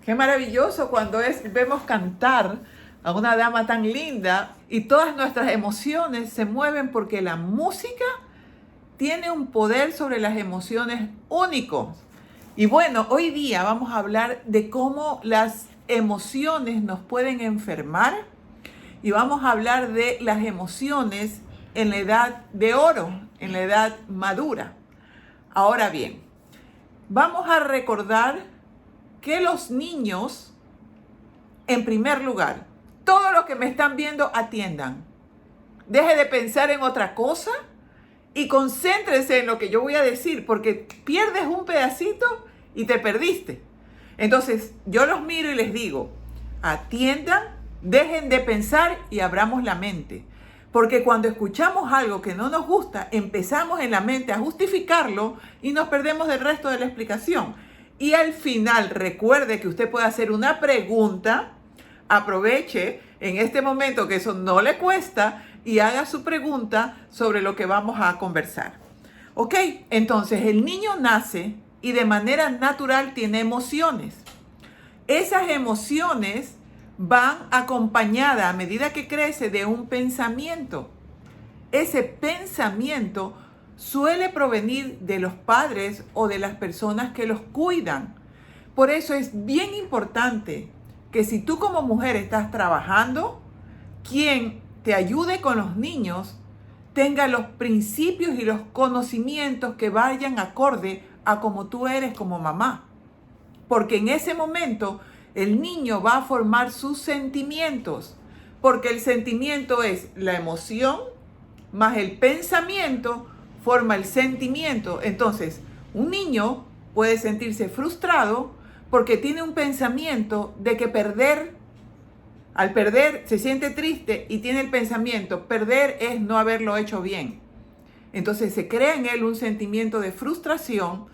Qué maravilloso cuando vemos cantar a una dama tan linda y todas nuestras emociones se mueven porque la música tiene un poder sobre las emociones único. Y bueno, hoy día vamos a hablar de cómo las emociones nos pueden enfermar y vamos a hablar de las emociones en la edad de oro, en la edad madura. Ahora bien, vamos a recordar que los niños, en primer lugar, todos los que me están viendo atiendan. Deje de pensar en otra cosa y concéntrese en lo que yo voy a decir, porque pierdes un pedacito y te perdiste. Entonces, yo los miro y les digo, atiendan, dejen de pensar y abramos la mente. Porque cuando escuchamos algo que no nos gusta, empezamos en la mente a justificarlo y nos perdemos del resto de la explicación. Y al final, recuerde que usted puede hacer una pregunta, aproveche en este momento que eso no le cuesta y haga su pregunta sobre lo que vamos a conversar. ¿Ok? Entonces, el niño nace y de manera natural tiene emociones. Esas emociones van acompañadas a medida que crece de un pensamiento. Ese pensamiento suele provenir de los padres o de las personas que los cuidan. Por eso es bien importante que si tú como mujer estás trabajando, quien te ayude con los niños tenga los principios y los conocimientos que vayan acorde a como tú eres como mamá. Porque en ese momento el niño va a formar sus sentimientos. Porque el sentimiento es la emoción más el pensamiento forma el sentimiento. Entonces, un niño puede sentirse frustrado porque tiene un pensamiento de que al perder se siente triste y tiene el pensamiento, perder es no haberlo hecho bien. Entonces se crea en él un sentimiento de frustración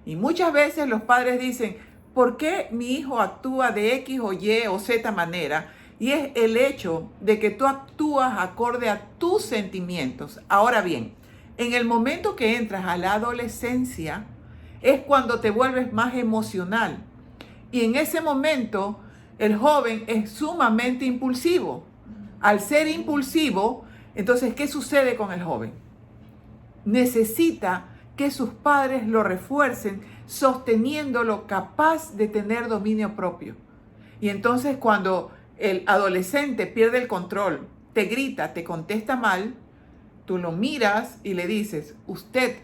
y muchas veces los padres dicen, ¿por qué mi hijo actúa de X o Y o Z manera? Y es el hecho de que tú actúas acorde a tus sentimientos. Ahora bien, en el momento que entras a la adolescencia es cuando te vuelves más emocional. Y en ese momento el joven es sumamente impulsivo. Al ser impulsivo, entonces, ¿qué sucede con el joven? Necesita que sus padres lo refuercen sosteniéndolo capaz de tener dominio propio. Y entonces cuando el adolescente pierde el control, te grita, te contesta mal, tú lo miras y le dices, usted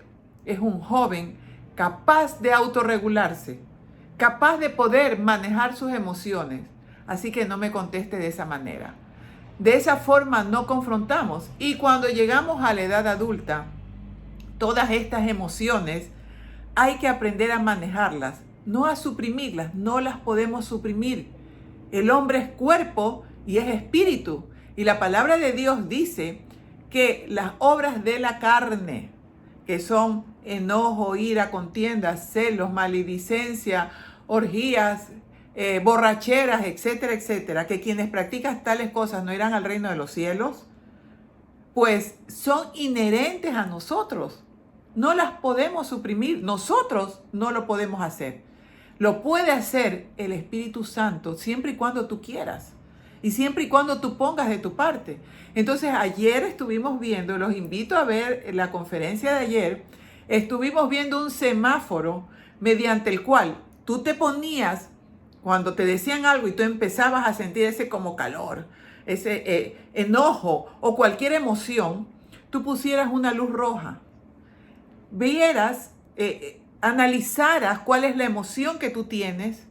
es un joven capaz de autorregularse, capaz de poder manejar sus emociones, así que no me conteste de esa manera. De esa forma no confrontamos y cuando llegamos a la edad adulta, todas estas emociones hay que aprender a manejarlas, no a suprimirlas, no las podemos suprimir. El hombre es cuerpo y es espíritu y la palabra de Dios dice que las obras de la carne, que son enojo, ira, contiendas, celos, maledicencia, orgías, borracheras, etcétera, etcétera, que quienes practican tales cosas no irán al reino de los cielos, pues son inherentes a nosotros. No las podemos suprimir, nosotros no lo podemos hacer. Lo puede hacer el Espíritu Santo siempre y cuando tú quieras y siempre y cuando tú pongas de tu parte. Entonces ayer estuvimos viendo, los invito a ver la conferencia de ayer, estuvimos viendo un semáforo mediante el cual tú te ponías, cuando te decían algo y tú empezabas a sentir ese como calor, ese enojo o cualquier emoción, tú pusieras una luz roja. Vieras, analizaras cuál es la emoción que tú tienes,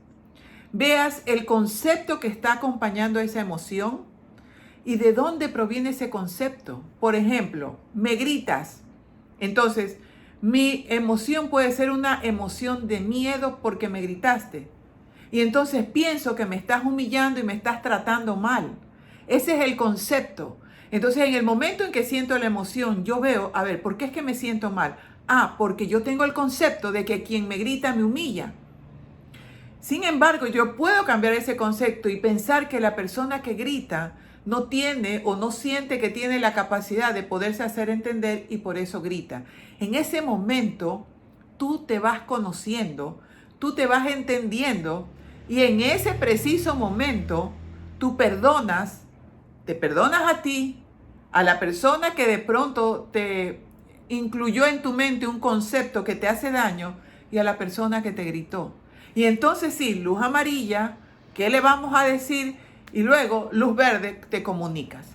veas el concepto que está acompañando a esa emoción y de dónde proviene ese concepto. Por ejemplo, me gritas. Entonces, mi emoción puede ser una emoción de miedo porque me gritaste. Y entonces pienso que me estás humillando y me estás tratando mal. Ese es el concepto. Entonces, en el momento en que siento la emoción, yo veo, a ver, ¿por qué es que me siento mal? Ah, porque yo tengo el concepto de que quien me grita me humilla. Sin embargo, yo puedo cambiar ese concepto y pensar que la persona que grita no tiene o no siente que tiene la capacidad de poderse hacer entender y por eso grita. En ese momento, tú te vas conociendo, tú te vas entendiendo Y en ese preciso momento, tú te perdonas a ti, a la persona que de pronto te incluyó en tu mente un concepto que te hace daño y a la persona que te gritó. Y entonces sí, luz amarilla, ¿qué le vamos a decir? Y luego, luz verde, te comunicas.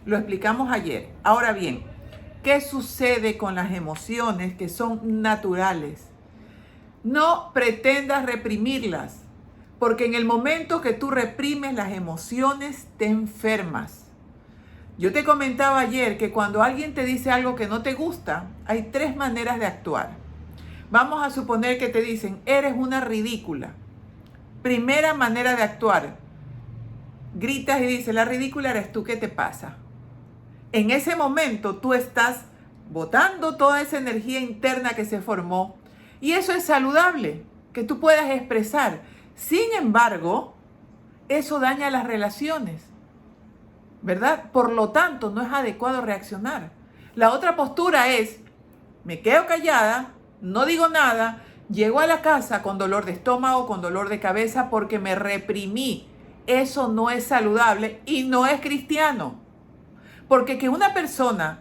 Lo explicamos ayer. Ahora bien, ¿qué sucede con las emociones que son naturales? No pretendas reprimirlas, porque en el momento que tú reprimes las emociones, te enfermas. Yo te comentaba ayer que cuando alguien te dice algo que no te gusta, hay 3 maneras de actuar. Vamos a suponer que te dicen, eres una ridícula. Primera manera de actuar, gritas y dices, la ridícula eres tú, ¿qué te pasa? En ese momento tú estás botando toda esa energía interna que se formó y eso es saludable, que tú puedas expresar. Sin embargo, eso daña las relaciones, ¿verdad? Por lo tanto, no es adecuado reaccionar. La otra postura es, me quedo callada, no digo nada, llego a la casa con dolor de estómago, con dolor de cabeza porque me reprimí. Eso no es saludable y no es cristiano. Porque que una persona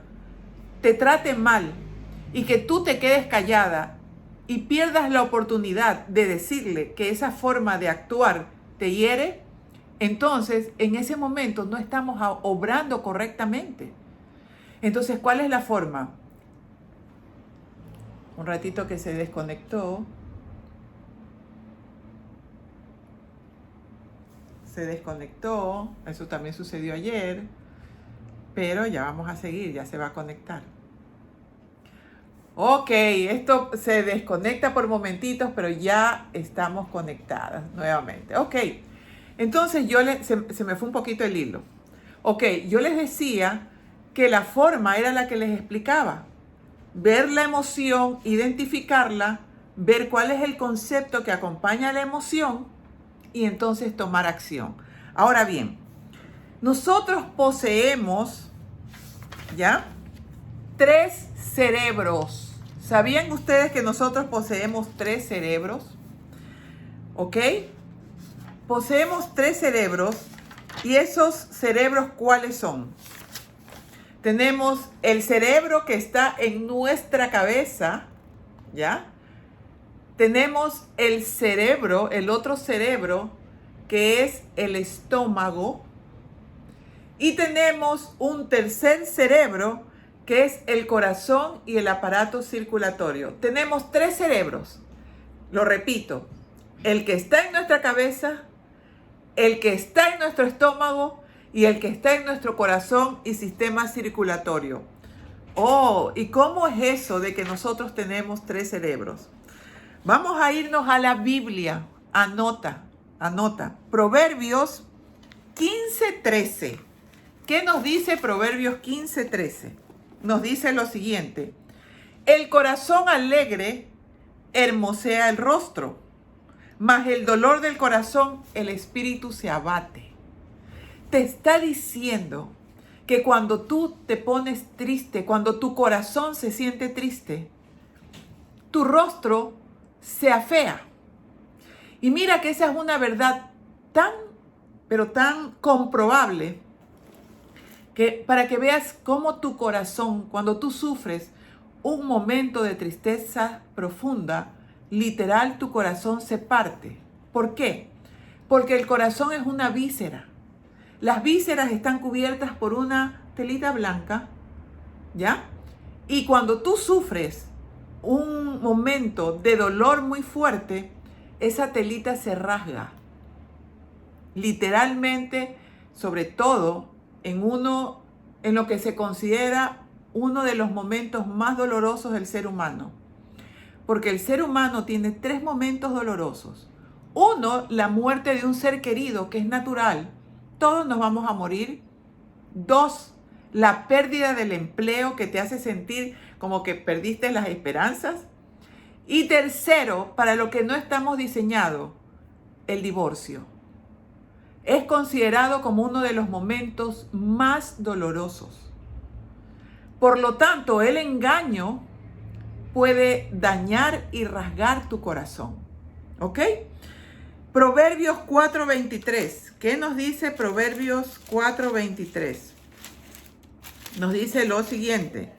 te trate mal y que tú te quedes callada y pierdas la oportunidad de decirle que esa forma de actuar te hiere, entonces en ese momento no estamos obrando correctamente. Entonces, ¿cuál es la forma? Un ratito que se desconectó. Se desconectó. Eso también sucedió ayer. Pero ya vamos a seguir, ya se va a conectar. Ok, esto se desconecta por momentitos, pero ya estamos conectadas nuevamente. Ok, entonces se me fue un poquito el hilo. Ok, yo les decía que la forma era la que les explicaba. Ver la emoción, identificarla, ver cuál es el concepto que acompaña a la emoción y entonces tomar acción. Ahora bien, nosotros poseemos, ¿ya? 3 cerebros. ¿Sabían ustedes que nosotros poseemos 3 cerebros? ¿Ok? Poseemos 3 cerebros y esos cerebros, ¿cuáles son? Tenemos el cerebro que está en nuestra cabeza, ¿ya? Tenemos el cerebro, el otro cerebro, que es el estómago. Y tenemos un tercer cerebro, que es el corazón y el aparato circulatorio. Tenemos 3 cerebros. Lo repito, el que está en nuestra cabeza, el que está en nuestro estómago y el que está en nuestro corazón y sistema circulatorio. Oh, ¿y cómo es eso de que nosotros tenemos 3 cerebros? Vamos a irnos a la Biblia. Anota. Proverbios 15:13. ¿Qué nos dice Proverbios 15:13? Nos dice lo siguiente: el corazón alegre hermosea el rostro, mas el dolor del corazón, el espíritu se abate. Te está diciendo que cuando tú te pones triste, cuando tu corazón se siente triste, tu rostro se afea. Y mira que esa es una verdad pero tan comprobable, que para que veas cómo tu corazón, cuando tú sufres un momento de tristeza profunda, literal tu corazón se parte. ¿Por qué? Porque el corazón es una víscera. Las vísceras están cubiertas por una telita blanca, ¿ya? Y cuando tú sufres un momento de dolor muy fuerte, esa telita se rasga. Literalmente, sobre todo en lo que se considera uno de los momentos más dolorosos del ser humano. Porque el ser humano tiene 3 momentos dolorosos. 1, la muerte de un ser querido, que es natural. Todos nos vamos a morir. 2, la pérdida del empleo, que te hace sentir como que perdiste las esperanzas. Y 3, para lo que no estamos diseñados, el divorcio. Es considerado como uno de los momentos más dolorosos. Por lo tanto, el engaño puede dañar y rasgar tu corazón. ¿Ok? Proverbios 4:23. ¿Qué nos dice Proverbios 4:23? Nos dice lo siguiente.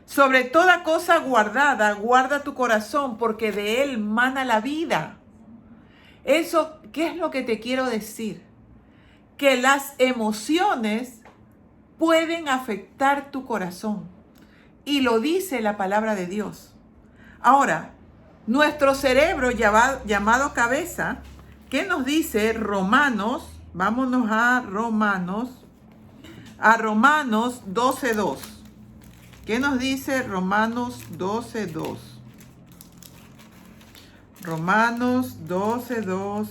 Sobre toda cosa guardada, guarda tu corazón, porque de él mana la vida. Eso, ¿qué es lo que te quiero decir? Que las emociones pueden afectar tu corazón. Y lo dice la palabra de Dios. Ahora, nuestro cerebro llamado cabeza, ¿qué nos dice Romanos? Vámonos a Romanos 12:2. ¿Qué nos dice Romanos 12:2? Romanos 12:2.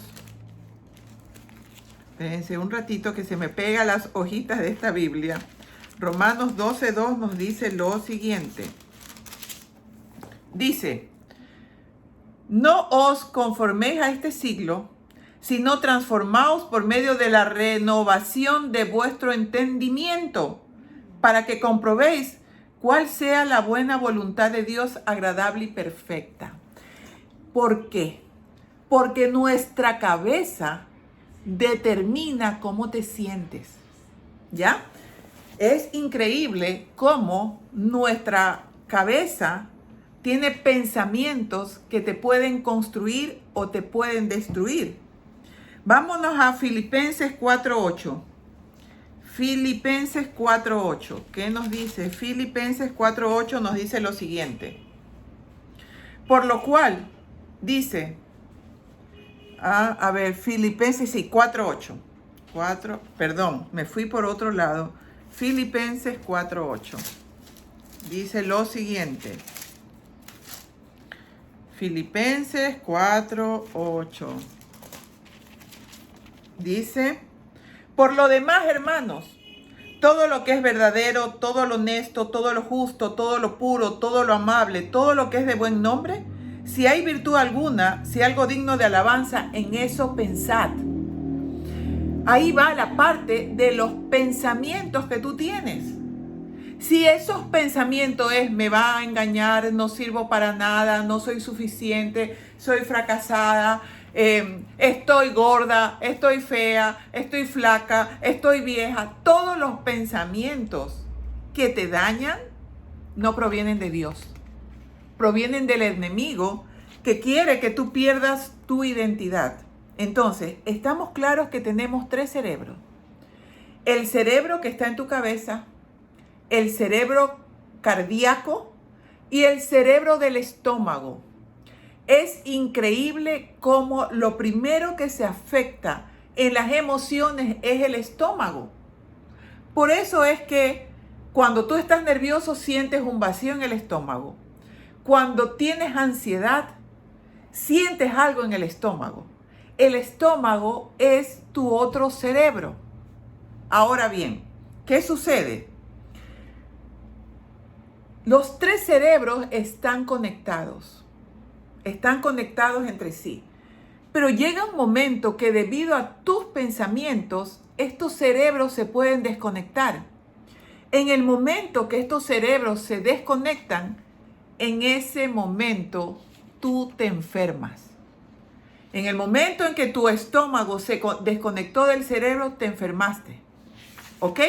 Espérense un ratito que se me pega las hojitas de esta Biblia. Romanos 12:2 nos dice lo siguiente. Dice, no os conforméis a este siglo, sino transformaos por medio de la renovación de vuestro entendimiento, para que comprobéis cuál sea la buena voluntad de Dios, agradable y perfecta. ¿Por qué? Porque nuestra cabeza determina cómo te sientes, ¿ya? Es increíble cómo nuestra cabeza tiene pensamientos que te pueden construir o te pueden destruir. Vámonos a Filipenses 4:8. Filipenses 4:8. ¿Qué nos dice? Filipenses 4:8 nos dice lo siguiente. Por lo cual, dice, Filipenses, sí, 4:8. Perdón, me fui por otro lado. Filipenses 4:8. Dice lo siguiente. Filipenses 4:8. Dice, por lo demás, hermanos, todo lo que es verdadero, todo lo honesto, todo lo justo, todo lo puro, todo lo amable, todo lo que es de buen nombre, si hay virtud alguna, si algo digno de alabanza, en eso pensad. Ahí va la parte de los pensamientos que tú tienes. Si esos pensamientos es, me va a engañar, no sirvo para nada, no soy suficiente, soy fracasada, estoy gorda, estoy fea, estoy flaca, estoy vieja, todos los pensamientos que te dañan no provienen de Dios. Provienen del enemigo que quiere que tú pierdas tu identidad. Entonces, estamos claros que tenemos 3 cerebros. El cerebro que está en tu cabeza, el cerebro cardíaco y el cerebro del estómago. Es increíble cómo lo primero que se afecta en las emociones es el estómago. Por eso es que cuando tú estás nervioso sientes un vacío en el estómago. Cuando tienes ansiedad, sientes algo en el estómago. El estómago es tu otro cerebro. Ahora bien, ¿qué sucede? Los 3 cerebros están conectados entre sí. Pero llega un momento que debido a tus pensamientos, estos cerebros se pueden desconectar. En el momento que estos cerebros se desconectan, en ese momento tú te enfermas. En el momento en que tu estómago se desconectó del cerebro, te enfermaste. ¿Ok?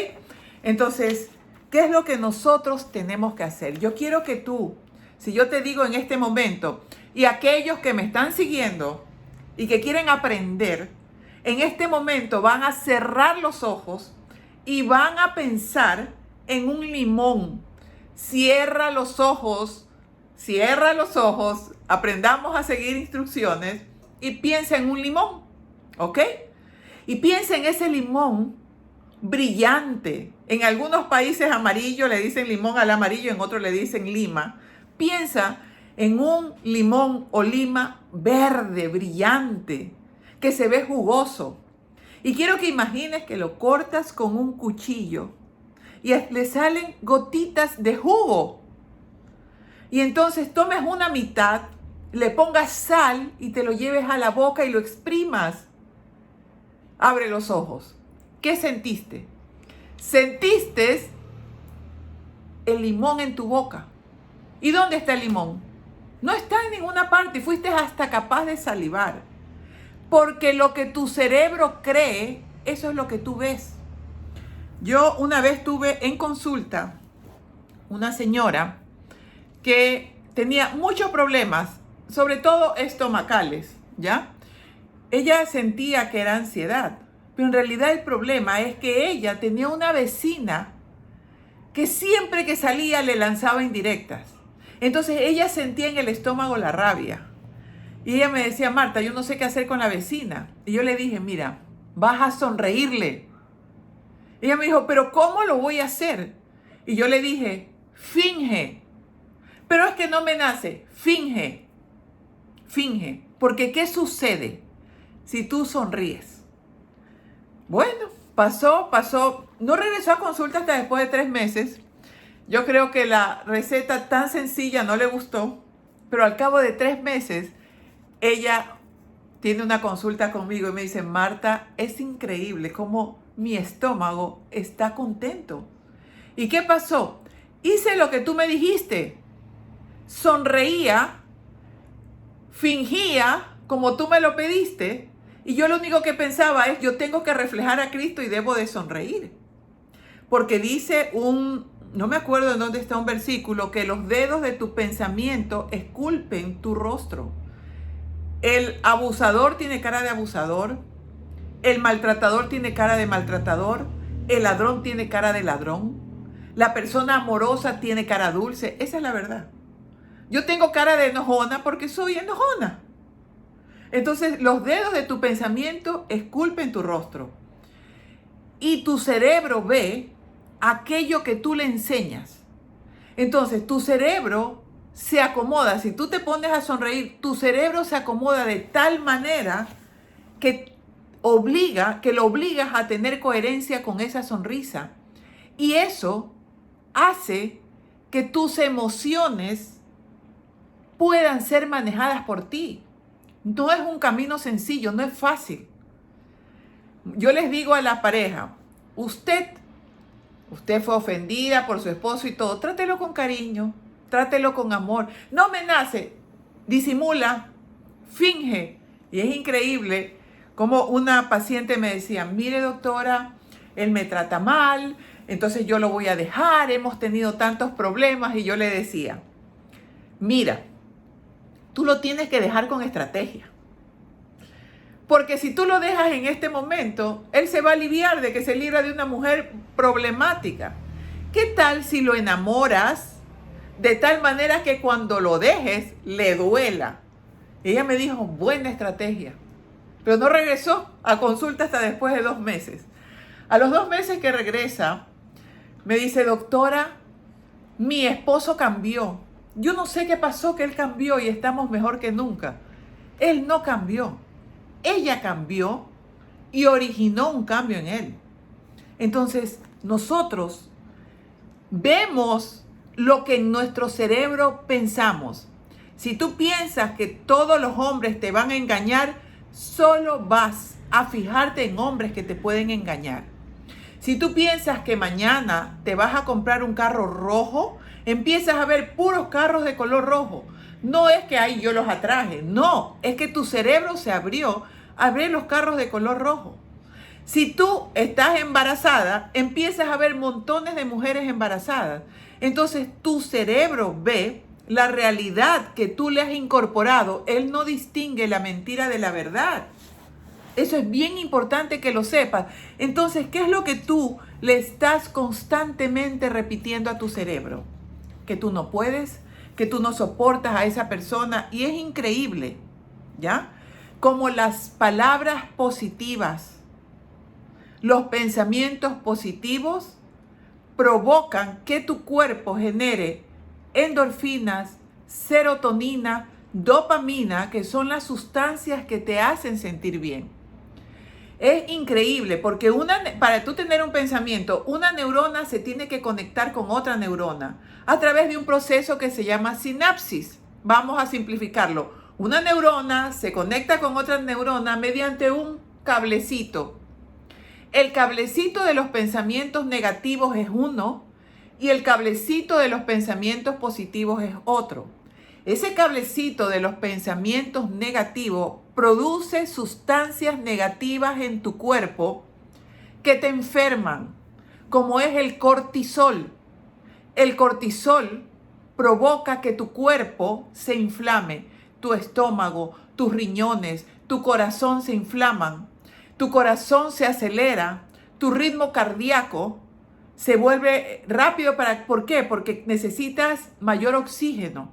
Entonces, ¿qué es lo que nosotros tenemos que hacer? Yo quiero que tú, si yo te digo en este momento, y aquellos que me están siguiendo y que quieren aprender, en este momento van a cerrar los ojos y van a pensar en un limón. Cierra los ojos, aprendamos a seguir instrucciones y piensa en un limón, ¿ok? Y piensa en ese limón brillante. En algunos países amarillo le dicen limón al amarillo, en otros le dicen lima. Piensa en un limón o lima verde, brillante, que se ve jugoso. Y quiero que imagines que lo cortas con un cuchillo y le salen gotitas de jugo. Y entonces tomes una mitad, le pongas sal y te lo lleves a la boca y lo exprimas. Abre los ojos. ¿Qué sentiste? Sentiste el limón en tu boca. ¿Y dónde está el limón? No está en ninguna parte. Fuiste hasta capaz de salivar. Porque lo que tu cerebro cree, eso es lo que tú ves. Yo una vez tuve en consulta una señora que tenía muchos problemas, sobre todo estomacales, ¿ya? Ella sentía que era ansiedad, pero en realidad el problema es que ella tenía una vecina que siempre que salía le lanzaba indirectas. Entonces ella sentía en el estómago la rabia. Y ella me decía, Marta, yo no sé qué hacer con la vecina. Y yo le dije, mira, vas a sonreírle. Ella me dijo, pero ¿cómo lo voy a hacer? Y yo le dije, finge. Pero es que no me nace, finge. Finge. Porque ¿qué sucede si tú sonríes? Bueno, pasó. No regresó a consulta hasta después de 3 meses. Yo creo que la receta tan sencilla no le gustó. Pero al cabo de 3 meses, ella tiene una consulta conmigo y me dice, Marta, es increíble cómo mi estómago está contento. ¿Y qué pasó? Hice lo que tú me dijiste. Sonreía, fingía como tú me lo pediste, y yo lo único que pensaba es, yo tengo que reflejar a Cristo y debo de sonreír. Porque dice no me acuerdo en dónde está un versículo, que los dedos de tu pensamiento esculpen tu rostro. El abusador tiene cara de abusador, el maltratador tiene cara de maltratador, el ladrón tiene cara de ladrón, la persona amorosa tiene cara dulce. Esa es la verdad. Yo tengo cara de enojona porque soy enojona. Entonces, los dedos de tu pensamiento esculpen tu rostro. Y tu cerebro ve aquello que tú le enseñas. Entonces, tu cerebro se acomoda. Si tú te pones a sonreír, tu cerebro se acomoda de tal manera que lo obligas a tener coherencia con esa sonrisa. Y eso hace que tus emociones puedan ser manejadas por ti. No es un camino sencillo, no es fácil. Yo les digo a la pareja, usted fue ofendida por su esposo y todo, trátelo con cariño, trátelo con amor. No me nace, disimula, finge. Y es increíble como una paciente me decía, mire doctora, él me trata mal, entonces yo lo voy a dejar, hemos tenido tantos problemas. Y yo le decía, mira, tú lo tienes que dejar con estrategia. Porque si tú lo dejas en este momento, él se va a aliviar de que se libra de una mujer problemática. ¿Qué tal si lo enamoras de tal manera que cuando lo dejes, le duela? Ella me dijo, buena estrategia. Pero no regresó a consulta hasta después de 2 meses. A los 2 meses que regresa, me dice, doctora, mi esposo cambió. Yo no sé qué pasó, que él cambió y estamos mejor que nunca. Él no cambió. Ella cambió y originó un cambio en él. Entonces, nosotros vemos lo que en nuestro cerebro pensamos. Si tú piensas que todos los hombres te van a engañar, solo vas a fijarte en hombres que te pueden engañar. Si tú piensas que mañana te vas a comprar un carro rojo, empiezas a ver puros carros de color rojo. No es que ahí yo los atraje, no, es que tu cerebro se abrió a ver los carros de color rojo. Si tú estás embarazada, empiezas a ver montones de mujeres embarazadas. Entonces tu cerebro ve la realidad que tú le has incorporado. Él no distingue la mentira de la verdad. Eso es bien importante que lo sepas. Entonces, ¿qué es lo que tú le estás constantemente repitiendo a tu cerebro? Que tú no puedes, que tú no soportas a esa persona. Y es increíble, ¿ya? Como las palabras positivas, los pensamientos positivos provocan que tu cuerpo genere endorfinas, serotonina, dopamina, que son las sustancias que te hacen sentir bien. Es increíble porque para tú tener un pensamiento, una neurona se tiene que conectar con otra neurona a través de un proceso que se llama sinapsis. Vamos a simplificarlo. Una neurona se conecta con otra neurona mediante un cablecito. El cablecito de los pensamientos negativos es uno y el cablecito de los pensamientos positivos es otro. ese cablecito de los pensamientos negativos produce sustancias negativas en tu cuerpo que te enferman, como es el cortisol. El cortisol provoca que tu cuerpo se inflame, tu estómago, tus riñones, tu corazón se inflaman, tu corazón se acelera, tu ritmo cardíaco se vuelve rápido. ¿Por qué? Porque necesitas mayor oxígeno.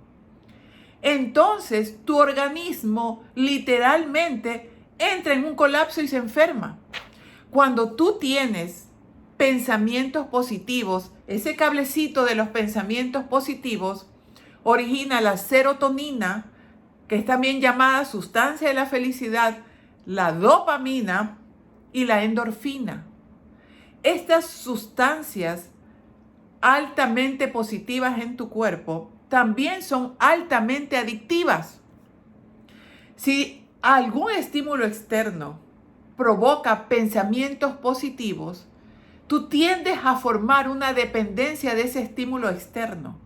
Entonces tu organismo literalmente entra en un colapso y se enferma. Cuando tú tienes pensamientos positivos, ese cablecito de los pensamientos positivos origina la serotonina, que es también llamada sustancia de la felicidad, la dopamina y la endorfina. Estas sustancias altamente positivas en tu cuerpo también son altamente adictivas. Si algún estímulo externo provoca pensamientos positivos, tú tiendes a formar una dependencia de ese estímulo externo.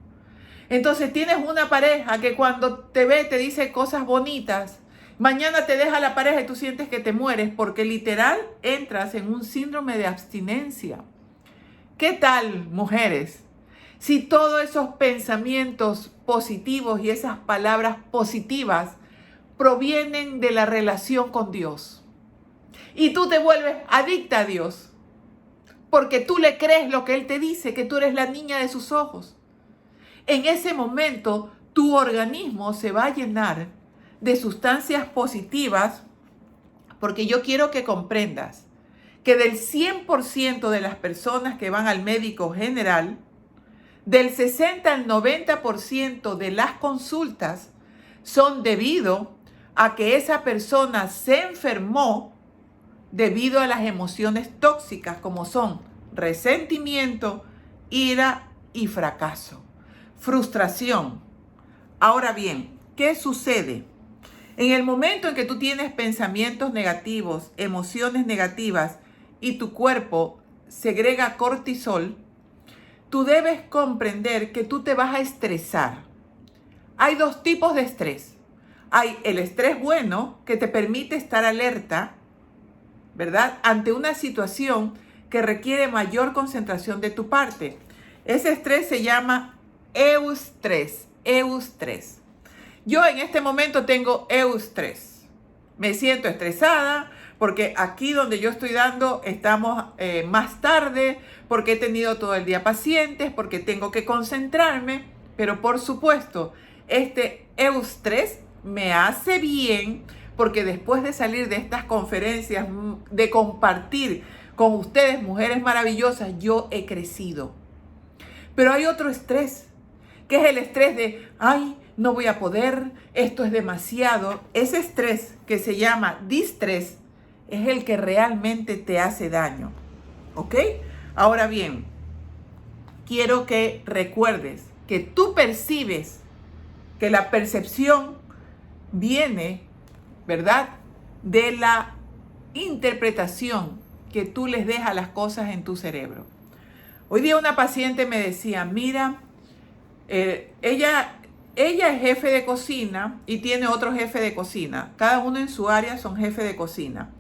Entonces tienes una pareja que cuando te ve te dice cosas bonitas, mañana te deja la pareja y tú sientes que te mueres porque literal entras en un síndrome de abstinencia. ¿Qué tal, mujeres? Si todos esos pensamientos positivos y esas palabras positivas provienen de la relación con Dios y tú te vuelves adicta a Dios porque tú le crees lo que Él te dice, que tú eres la niña de sus ojos, en ese momento tu organismo se va a llenar de sustancias positivas, porque yo quiero que comprendas que del 100% de las personas que van al médico general, del 60 al 90% de las consultas son debido a que esa persona se enfermó debido a las emociones tóxicas como son resentimiento, ira y fracaso, frustración. Ahora bien, ¿qué sucede? En el momento en que tú tienes pensamientos negativos, emociones negativas y tu cuerpo segrega cortisol, tú debes comprender que tú te vas a estresar. Hay dos tipos de estrés. Hay el estrés bueno, que te permite estar alerta, ¿verdad?, ante una situación que requiere mayor concentración de tu parte. Ese estrés se llama eustrés. Yo en este momento tengo eustrés. Me siento estresada porque aquí donde yo estoy dando estamos más tarde, porque he tenido todo el día pacientes, porque tengo que concentrarme. Pero por supuesto, este eustrés me hace bien porque después de salir de estas conferencias, de compartir con ustedes, mujeres maravillosas, yo he crecido. Pero hay otro estrés, que es el estrés de, ay, no voy a poder, esto es demasiado. Ese estrés que se llama distrés es el que realmente te hace daño, ¿ok? Ahora bien, quiero que recuerdes que tú percibes, que la percepción viene, ¿verdad?, de la interpretación que tú les dejas a las cosas en tu cerebro. Hoy día una paciente me decía, mira, ella es jefe de cocina y tiene otro jefe de cocina. Cada uno en su área son jefe de cocina.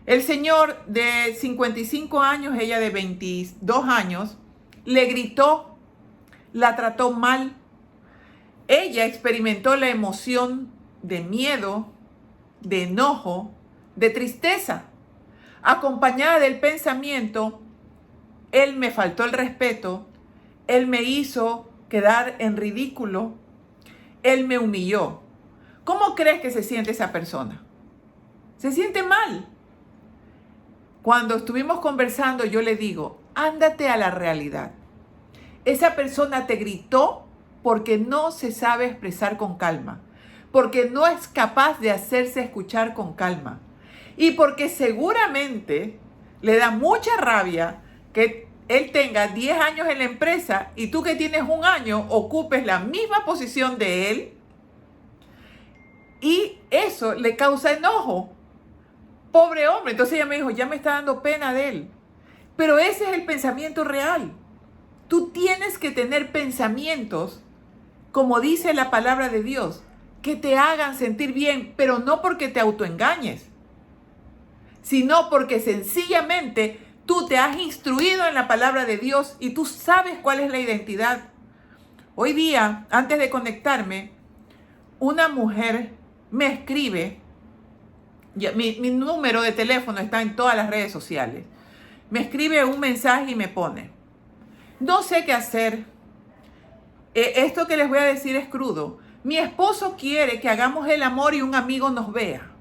El señor de 55 años, ella de 22 años, le gritó, la trató mal. Ella experimentó la emoción de miedo, de enojo, de tristeza, acompañada del pensamiento, él me faltó el respeto, él me hizo quedar en ridículo, él me humilló. ¿Cómo crees que se siente esa persona? Se siente mal. Cuando estuvimos conversando, yo le digo, ándate a la realidad. Esa persona te gritó porque no se sabe expresar con calma, porque no es capaz de hacerse escuchar con calma y porque seguramente le da mucha rabia que él tenga 10 años en la empresa y tú que tienes 1 año ocupes la misma posición de él, y eso le causa enojo. Pobre hombre. Entonces ella me dijo, ya me está dando pena de él. Pero ese es el pensamiento real. Tú tienes que tener pensamientos como dice la palabra de Dios, que te hagan sentir bien, pero no porque te autoengañes, sino porque sencillamente tú te has instruido en la palabra de Dios y tú sabes cuál es la identidad. Hoy día, antes de conectarme, una mujer me escribe, mi número de teléfono está en todas las redes sociales, me escribe un mensaje y me pone: no sé qué hacer, esto que les voy a decir es crudo, mi esposo quiere que hagamos el amor y un amigo nos vea.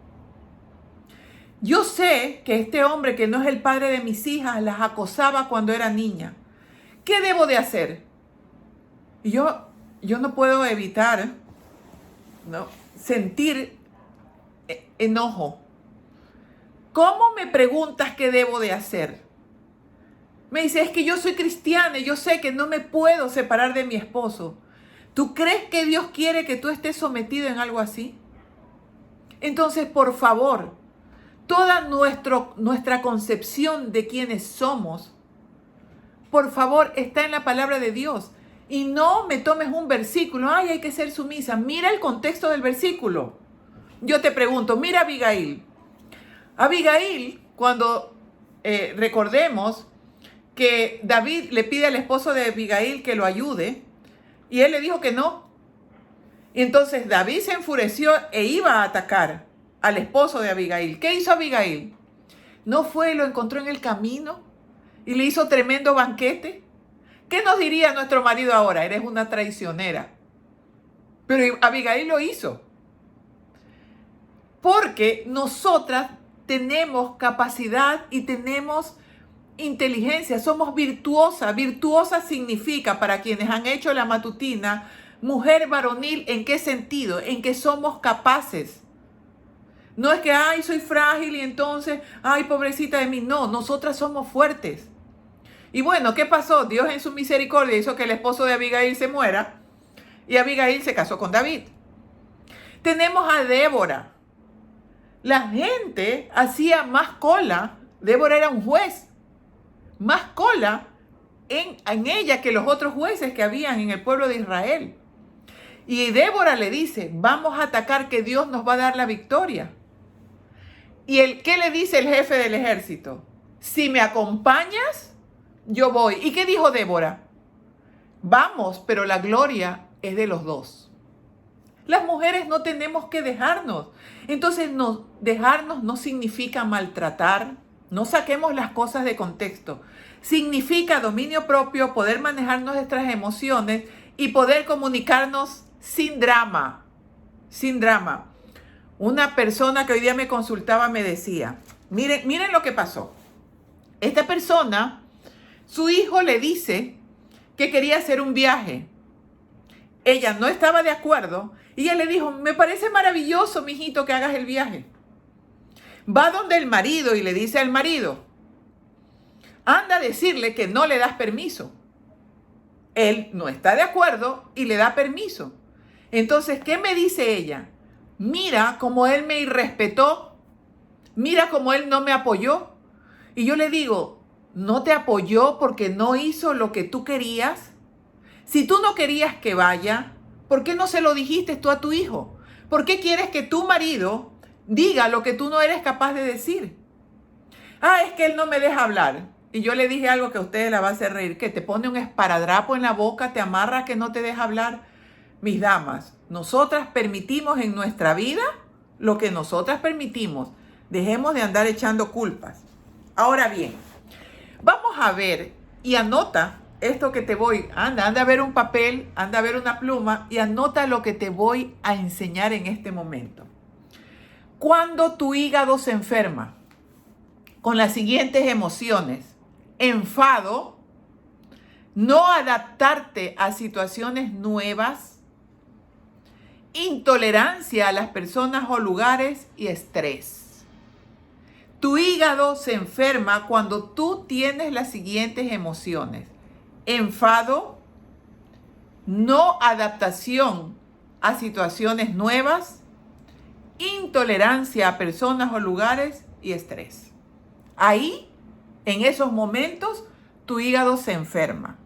Yo sé que este hombre, que no es el padre de mis hijas, las acosaba cuando era niña. ¿Qué debo de hacer? Y yo no puedo evitar, ¿no?, sentir enojo. ¿Cómo me preguntas qué debo de hacer? Me dice: es que yo soy cristiana y yo sé que no me puedo separar de mi esposo. ¿Tú crees que Dios quiere que tú estés sometido en algo así? Entonces, por favor, toda nuestra concepción de quiénes somos, por favor, está en la palabra de Dios. Y no me tomes un versículo: ay, hay que ser sumisa. Mira el contexto del versículo. Yo te pregunto, mira Abigail. Abigail, cuando recordemos que David le pide al esposo de Abigail que lo ayude, y él le dijo que no. Y entonces David se enfureció e iba a atacar al esposo de Abigail. ¿Qué hizo Abigail? ¿No fue y lo encontró en el camino y le hizo tremendo banquete? ¿Qué nos diría nuestro marido ahora? Eres una traicionera. Pero Abigail lo hizo. Porque nosotras tenemos capacidad y tenemos inteligencia, somos virtuosas. Virtuosa significa, para quienes han hecho la matutina, mujer varonil. ¿En qué sentido? En que somos capaces. No es que, ay, soy frágil y entonces, ay, pobrecita de mí. No, nosotras somos fuertes. Y bueno, ¿qué pasó? Dios en su misericordia hizo que el esposo de Abigail se muera y Abigail se casó con David. Tenemos a Débora. La gente hacía más cola. Débora era un juez. Más cola en ella que los otros jueces que habían en el pueblo de Israel. Y Débora le dice: vamos a atacar, que Dios nos va a dar la victoria. ¿Y qué le dice el jefe del ejército? Si me acompañas, yo voy. ¿Y qué dijo Débora? Vamos, pero la gloria es de los dos. Las mujeres no tenemos que dejarnos. Entonces, dejarnos no significa maltratar. No saquemos las cosas de contexto. Significa dominio propio, poder manejar nuestras emociones y poder comunicarnos sin drama. Sin drama. Una persona que hoy día me consultaba me decía: miren lo que pasó. Esta persona, su hijo le dice que quería hacer un viaje. Ella no estaba de acuerdo y ella le dijo: me parece maravilloso, mijito, que hagas el viaje. Va donde el marido y le dice al marido: anda a decirle que no le das permiso. Él no está de acuerdo y le da permiso. Entonces, ¿qué me dice ella? Mira cómo él me irrespetó. Mira cómo él no me apoyó. Y yo le digo: ¿no te apoyó porque no hizo lo que tú querías? Si tú no querías que vaya, ¿por qué no se lo dijiste tú a tu hijo? ¿Por qué quieres que tu marido diga lo que tú no eres capaz de decir? Ah, es que él no me deja hablar. Y yo le dije algo que a ustedes la va a hacer reír, que te pone un esparadrapo en la boca, te amarra, que no te deja hablar. Mis damas, nosotras permitimos en nuestra vida lo que nosotras permitimos. Dejemos de andar echando culpas. Ahora bien, vamos a ver y anota esto que te voy. Anda a ver un papel, anda a ver una pluma y anota lo que te voy a enseñar en este momento. Cuando tu hígado se enferma con las siguientes emociones: enfado, no adaptarte a situaciones nuevas, intolerancia a las personas o lugares y estrés. Tu hígado se enferma cuando tú tienes las siguientes emociones: enfado, no adaptación a situaciones nuevas, intolerancia a personas o lugares y estrés. Ahí, en esos momentos, tu hígado se enferma.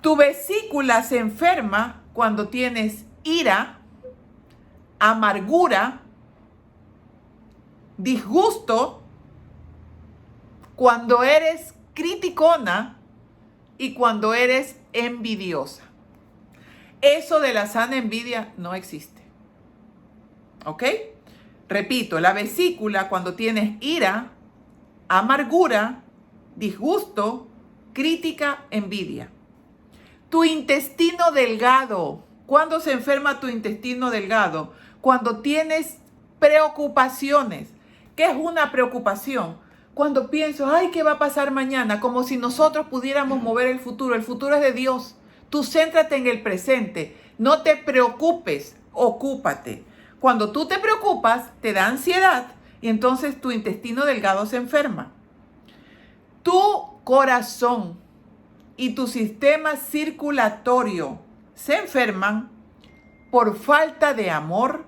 Tu vesícula se enferma cuando tienes ira, amargura, disgusto, cuando eres criticona y cuando eres envidiosa. Eso de la sana envidia no existe. ¿Ok? Repito, la vesícula cuando tienes ira, amargura, disgusto, crítica, envidia. Tu intestino delgado. ¿Cuándo se enferma tu intestino delgado? Cuando tienes preocupaciones. ¿Qué es una preocupación? Cuando pienso, ay, ¿qué va a pasar mañana? Como si nosotros pudiéramos mover el futuro. El futuro es de Dios. Tú céntrate en el presente. No te preocupes, ocúpate. Cuando tú te preocupas, te da ansiedad y entonces tu intestino delgado se enferma. Tu corazón y tu sistema circulatorio se enferman por falta de amor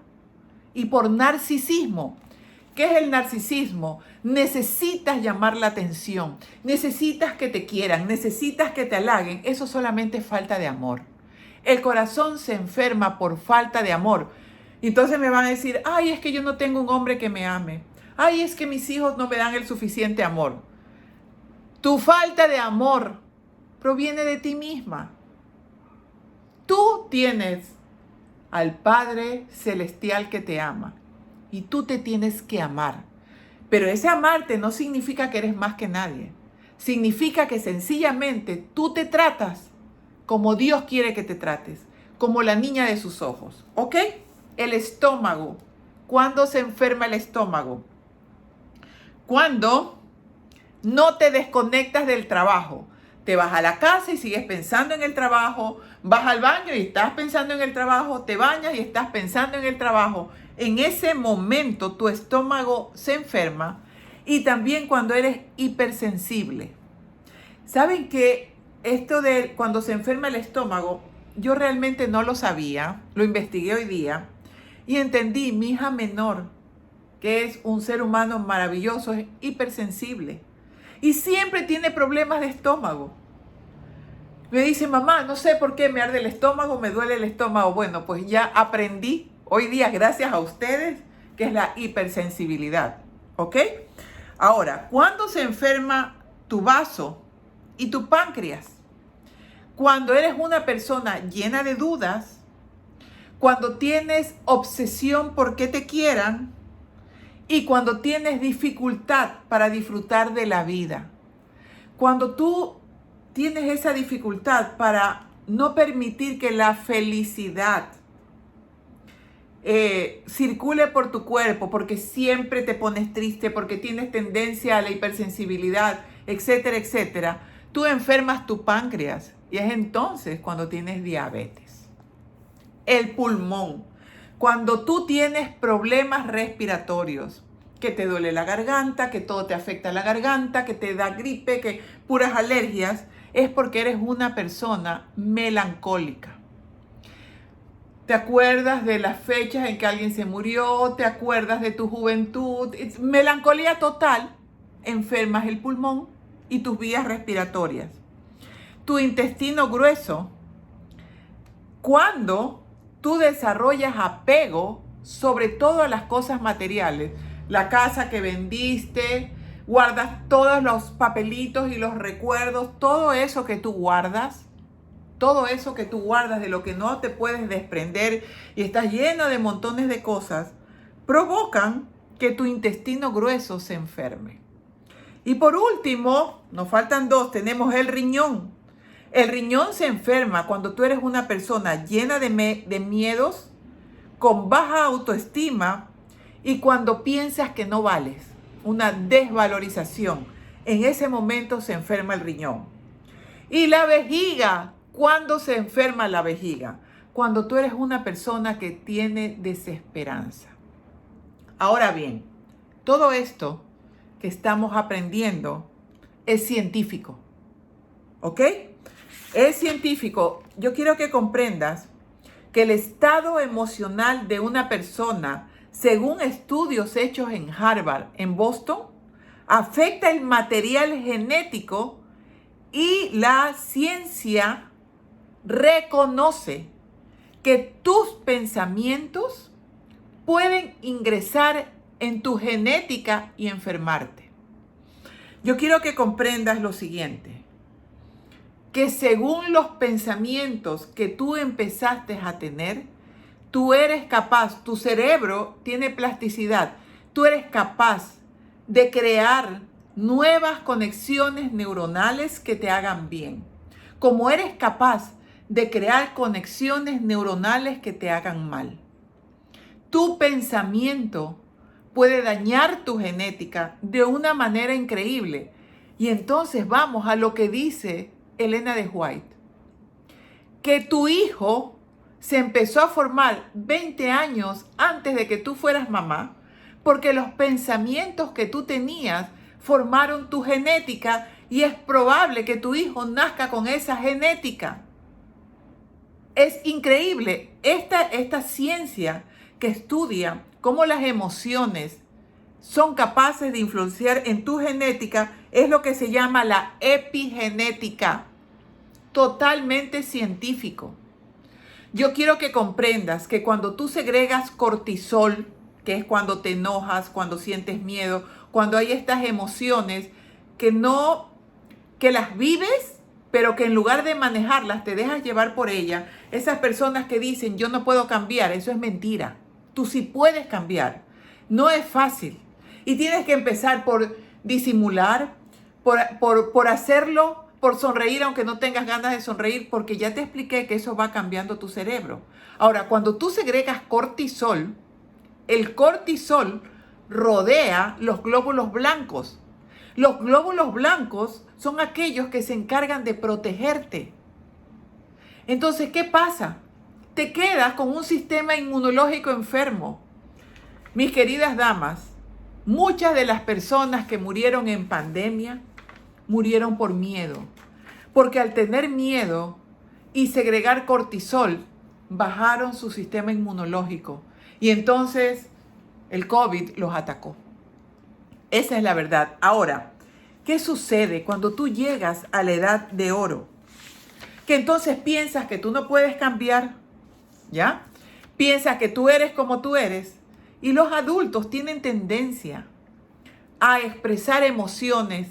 y por narcisismo. ¿Qué es el narcisismo? Necesitas llamar la atención, necesitas que te quieran, necesitas que te halaguen. Eso solamente es falta de amor. El corazón se enferma por falta de amor. Entonces me van a decir, ay, es que yo no tengo un hombre que me ame. Ay, es que mis hijos no me dan el suficiente amor. Tu falta de amor proviene de ti misma. Tú tienes al Padre Celestial que te ama y tú te tienes que amar. Pero ese amarte no significa que eres más que nadie. Significa que sencillamente tú te tratas como Dios quiere que te trates, como la niña de sus ojos. ¿Ok? El estómago. ¿Cuándo se enferma el estómago? Cuando no te desconectas del trabajo. Te vas a la casa y sigues pensando en el trabajo, vas al baño y estás pensando en el trabajo, te bañas y estás pensando en el trabajo. En ese momento tu estómago se enferma y también cuando eres hipersensible. ¿Saben que esto de cuando se enferma el estómago, yo realmente no lo sabía, lo investigué hoy día y entendí, mi hija menor, que es un ser humano maravilloso, es hipersensible. Y siempre tiene problemas de estómago. Me dice, mamá, no sé por qué me arde el estómago, me duele el estómago. Bueno, pues ya aprendí hoy día, gracias a ustedes, que es la hipersensibilidad. ¿Ok? Ahora, ¿cuándo se enferma tu vaso y tu páncreas? Cuando eres una persona llena de dudas, cuando tienes obsesión por que te quieran, y cuando tienes dificultad para disfrutar de la vida. Cuando tú tienes esa dificultad para no permitir que la felicidad circule por tu cuerpo, porque siempre te pones triste, porque tienes tendencia a la hipersensibilidad, etcétera, etcétera, tú enfermas tu páncreas y es entonces cuando tienes diabetes. El pulmón. Cuando tú tienes problemas respiratorios, que te duele la garganta, que todo te afecta la garganta, que te da gripe, que puras alergias, es porque eres una persona melancólica. ¿Te acuerdas de las fechas en que alguien se murió? ¿Te acuerdas de tu juventud? Melancolía total, enfermas el pulmón y tus vías respiratorias. Tu intestino grueso, cuando tú desarrollas apego sobre todo a las cosas materiales, la casa que vendiste, guardas todos los papelitos y los recuerdos, todo eso que tú guardas de lo que no te puedes desprender y estás lleno de montones de cosas, provocan que tu intestino grueso se enferme. Y por último, nos faltan dos, tenemos el riñón. El riñón se enferma cuando tú eres una persona llena de miedos, con baja autoestima y cuando piensas que no vales, una desvalorización. En ese momento se enferma el riñón. Y la vejiga, ¿cuándo se enferma la vejiga? Cuando tú eres una persona que tiene desesperanza. Ahora bien, todo esto que estamos aprendiendo es científico, ¿ok? Es científico. Yo quiero que comprendas que el estado emocional de una persona, según estudios hechos en Harvard, en Boston, afecta el material genético y la ciencia reconoce que tus pensamientos pueden ingresar en tu genética y enfermarte. Yo quiero que comprendas lo siguiente, que según los pensamientos que tú empezaste a tener, tú eres capaz, tu cerebro tiene plasticidad, tú eres capaz de crear nuevas conexiones neuronales que te hagan bien, como eres capaz de crear conexiones neuronales que te hagan mal. Tu pensamiento puede dañar tu genética de una manera increíble. Y entonces vamos a lo que dice Elena de White, que tu hijo se empezó a formar 20 años antes de que tú fueras mamá, porque los pensamientos que tú tenías formaron tu genética y es probable que tu hijo nazca con esa genética. Es increíble esta ciencia que estudia cómo las emociones son capaces de influenciar en tu genética, es lo que se llama la epigenética, totalmente científico. Yo quiero que comprendas que cuando tú segregas cortisol, que es cuando te enojas, cuando sientes miedo, cuando hay estas emociones que las vives, pero que en lugar de manejarlas te dejas llevar por ellas, esas personas que dicen yo no puedo cambiar, eso es mentira. Tú sí puedes cambiar. No es fácil. Y tienes que empezar por disimular, por hacerlo, por sonreír aunque no tengas ganas de sonreír, porque ya te expliqué que eso va cambiando tu cerebro. Ahora, cuando tú segregas cortisol, el cortisol rodea los glóbulos blancos. Los glóbulos blancos son aquellos que se encargan de protegerte. Entonces, ¿qué pasa? Te quedas con un sistema inmunológico enfermo. Mis queridas damas, muchas de las personas que murieron en pandemia murieron por miedo. Porque al tener miedo y segregar cortisol, bajaron su sistema inmunológico. Y entonces el COVID los atacó. Esa es la verdad. Ahora, ¿qué sucede cuando tú llegas a la edad de oro? Que entonces piensas que tú no puedes cambiar, ¿ya? Piensas que tú eres como tú eres. Y los adultos tienen tendencia a expresar emociones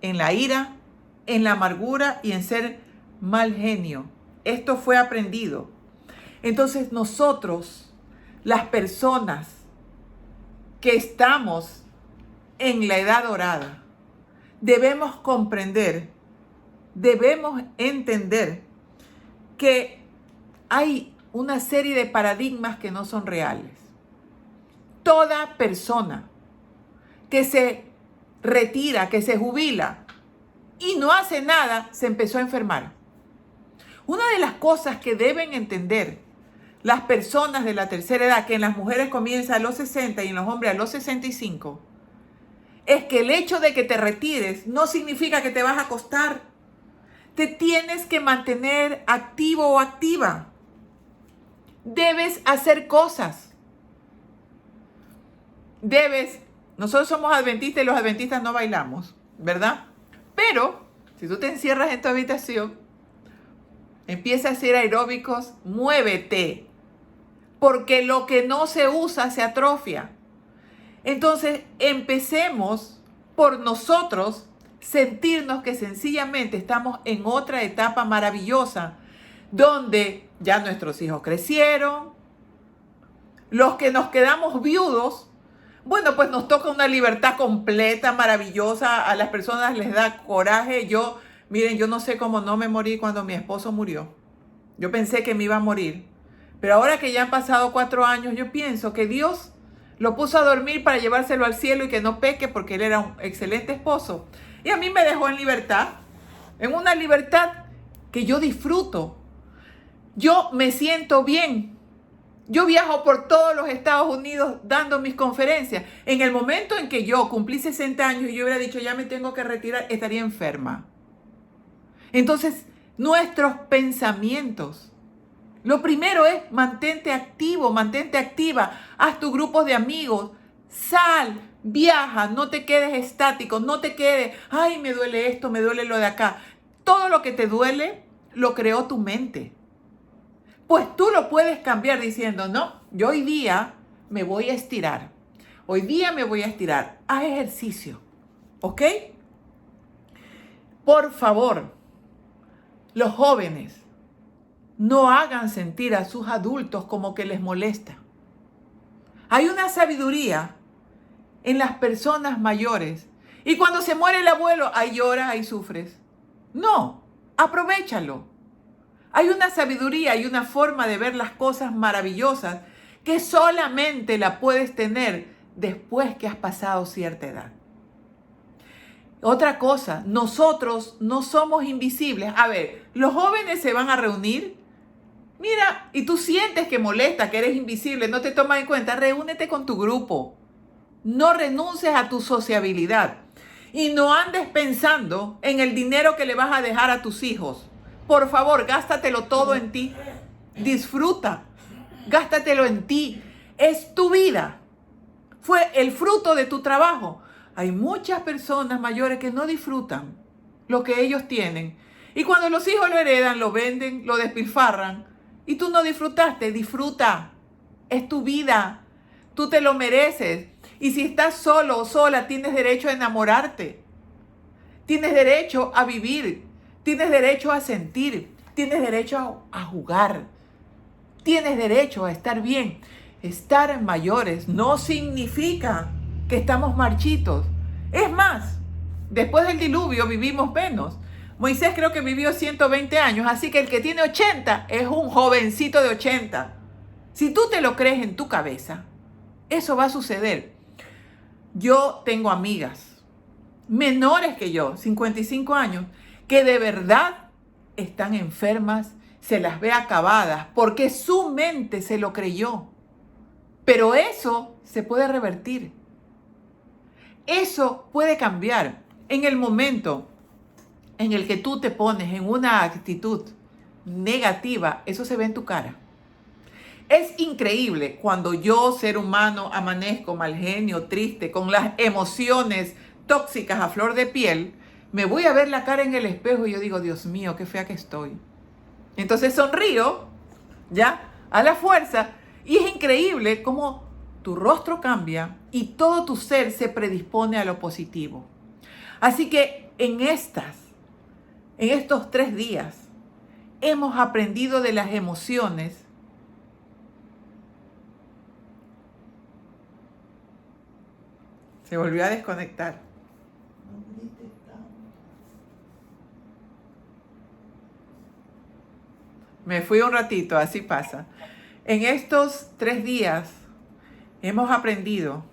en la ira, en la amargura y en ser mal genio. Esto fue aprendido. Entonces nosotros, las personas que estamos en la edad dorada, debemos comprender, debemos entender que hay una serie de paradigmas que no son reales. Toda persona que se retira, que se jubila y no hace nada, se empezó a enfermar. Una de las cosas que deben entender las personas de la tercera edad, que en las mujeres comienza a los 60 y en los hombres a los 65, es que el hecho de que te retires no significa que te vas a acostar. Te tienes que mantener activo o activa. Debes hacer cosas. Nosotros somos adventistas y los adventistas no bailamos, ¿verdad? Pero si tú te encierras en tu habitación, empieza a hacer aeróbicos, muévete, porque lo que no se usa se atrofia. Entonces, empecemos por nosotros sentirnos que sencillamente estamos en otra etapa maravillosa, donde ya nuestros hijos crecieron, los que nos quedamos viudos, bueno, pues nos toca una libertad completa, maravillosa. A las personas les da coraje. Miren, yo no sé cómo no me morí cuando mi esposo murió. Yo pensé que me iba a morir. Pero ahora que ya han pasado 4 años, yo pienso que Dios lo puso a dormir para llevárselo al cielo y que no peque porque él era un excelente esposo. Y a mí me dejó en libertad, en una libertad que yo disfruto. Yo me siento bien. Yo viajo por todos los Estados Unidos dando mis conferencias. En el momento en que yo cumplí 60 años y yo hubiera dicho ya me tengo que retirar, estaría enferma. Entonces, nuestros pensamientos. Lo primero es mantente activo, mantente activa. Haz tus grupos de amigos. Sal, viaja, no te quedes estático, no te quedes, ay, me duele esto, me duele lo de acá. Todo lo que te duele lo creó tu mente. Pues tú lo puedes cambiar diciendo, no, yo hoy día me voy a estirar. Hoy día me voy a estirar. Haz ejercicio, ¿ok? Por favor, los jóvenes, no hagan sentir a sus adultos como que les molesta. Hay una sabiduría en las personas mayores. Y cuando se muere el abuelo, ahí lloras, ahí sufres. No, aprovéchalo. Hay una sabiduría y una forma de ver las cosas maravillosas que solamente la puedes tener después que has pasado cierta edad. Otra cosa, nosotros no somos invisibles. A ver, los jóvenes se van a reunir. Mira, y tú sientes que molesta, que eres invisible, no te toman en cuenta, reúnete con tu grupo. No renuncies a tu sociabilidad. Y no andes pensando en el dinero que le vas a dejar a tus hijos. Por favor, gástatelo todo en ti. Disfruta. Gástatelo en ti. Es tu vida. Fue el fruto de tu trabajo. Hay muchas personas mayores que no disfrutan lo que ellos tienen. Y cuando los hijos lo heredan, lo venden, lo despilfarran. Y tú no disfrutaste. Disfruta. Es tu vida. Tú te lo mereces. Y si estás solo o sola, tienes derecho a enamorarte. Tienes derecho a vivir. Tienes derecho a sentir. Tienes derecho a jugar. Tienes derecho a estar bien. Estar mayores no significa que estamos marchitos. Es más, después del diluvio vivimos menos. Moisés creo que vivió 120 años, así que el que tiene 80 es un jovencito de 80. Si tú te lo crees en tu cabeza, eso va a suceder. Yo tengo amigas menores que yo, 55 años, que de verdad están enfermas, se las ve acabadas, porque su mente se lo creyó. Pero eso se puede revertir. Eso puede cambiar en el momento en el que tú te pones en una actitud negativa. Eso se ve en tu cara. Es increíble cuando yo, ser humano, amanezco mal genio, triste, con las emociones tóxicas a flor de piel, me voy a ver la cara en el espejo y yo digo, Dios mío, qué fea que estoy. Entonces sonrío, ya, a la fuerza, y es increíble cómo tu rostro cambia y todo tu ser se predispone a lo positivo. Así que en estos 3 días, hemos aprendido de las emociones. Se volvió a desconectar. Me fui un ratito, así pasa. En estos 3 días hemos aprendido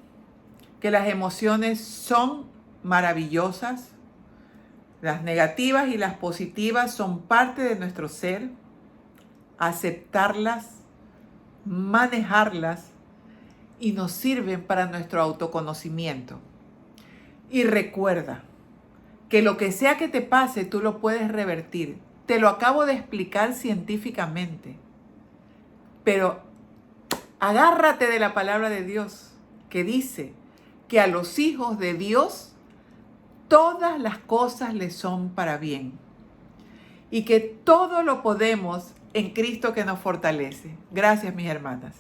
que las emociones son maravillosas. Las negativas y las positivas son parte de nuestro ser. Aceptarlas, manejarlas y nos sirven para nuestro autoconocimiento. Y recuerda que lo que sea que te pase, tú lo puedes revertir. Te lo acabo de explicar científicamente. Pero agárrate de la palabra de Dios, que dice que a los hijos de Dios todas las cosas les son para bien. Y que todo lo podemos en Cristo que nos fortalece. Gracias, mis hermanas.